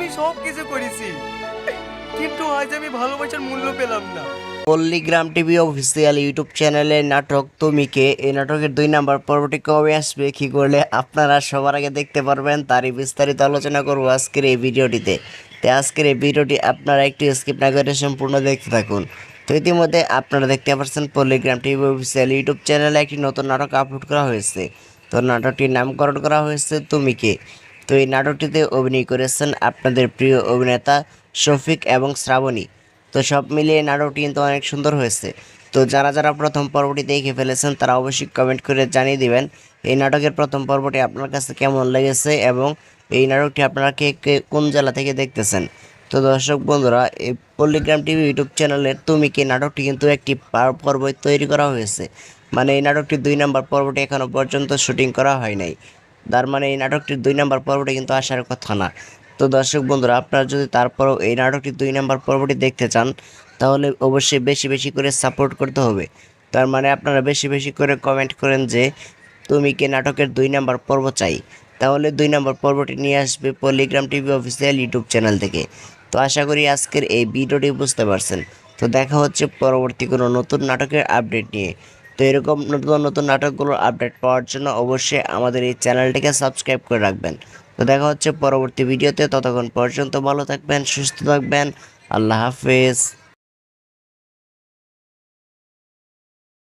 আমি সব কিছু করেছি, কিন্তু আজ আমি ভালোবাসার মূল্য পেলাম না। পল্লীগ্রাম টিভি অফিসিয়াল ইউটিউব চ্যানেলের নাটক তুমি কে, এই নাটকের 2 নম্বর পর্বটি কবে আসবে, কি করলে আপনারা সবার আগে দেখতে পারবেন, তারই বিস্তারিত আলোচনা করব আজকের এই ভিডিওটিতে। তো আজকের এই ভিডিওটি আপনারা একটু স্কিপ না করে সম্পূর্ণ দেখতে থাকুন। তো ইতিমধ্যে আপনারা দেখতে পাচ্ছেন পল্লীগ্রাম টিভি অফিসিয়াল ইউটিউব চ্যানেলে একটি নতুন নাটক আপলোড করা হয়েছে। তো নাটকটির নামকরণ করা হয়েছে তুমি কে। তো এই নাটকটিতে অভিনয় করেছেন আপনাদের প্রিয় অভিনেতা শফিক এবং শ্রাবণী। তো সব মিলিয়ে নাটকটি কিন্তু অনেক সুন্দর হয়েছে। তো যারা যারা প্রথম পর্বটি দেখে ফেলেছেন তারা অবশ্যই কমেন্ট করে জানিয়ে দিবেন এই নাটকের প্রথম পর্বটি আপনার কাছে কেমন লেগেছে এবং এই নাটকটি আপনারা কে কে কোন জেলা থেকে দেখতেছেন। তো দর্শক বন্ধুরা, এই পল্লীগ্রাম টিভি ইউটিউব চ্যানেলের তুমি কি নাটকটি কিন্তু একটি পর্ব তৈরি করা হয়েছে। মানে এই নাটকটির 2 নম্বর পর্বটি এখনও পর্যন্ত শুটিং করা হয় নাই। তার মানে এই নাটকটির 2 নম্বর পর্বটি কিন্তু আসার কথা না। তো দর্শক বন্ধুরা, আপনারা যদি তারপরও এই নাটকটির 2 নম্বর পর্বটি দেখতে চান তাহলে অবশ্যই বেশি বেশি করে সাপোর্ট করতে হবে। তার মানে আপনারা বেশি বেশি করে কমেন্ট করেন যে তুমি কি নাটকের 2 নম্বর পর্ব চাই, তাহলে 2 নম্বর পর্বটি নিয়ে আসবে পল্লীগ্রাম টিভি অফিসিয়াল ইউটিউব চ্যানেল থেকে। তো আশা করি আজকের এই ভিডিওটি বুঝতে পারছেন। তো দেখা হচ্ছে পরবর্তী কোনো নতুন নাটকের আপডেট নিয়ে। তো এরকম নতুন নতুন নাটকগুলোর আপডেট পাওয়ার জন্য অবশ্যই আমাদের এই চ্যানেলটিকে সাবস্ক্রাইব করে রাখবেন। তো দেখা হচ্ছে পরবর্তী ভিডিওতে, ততক্ষণ পর্যন্ত ভালো থাকবেন, সুস্থ থাকবেন। আল্লাহ হাফেজ।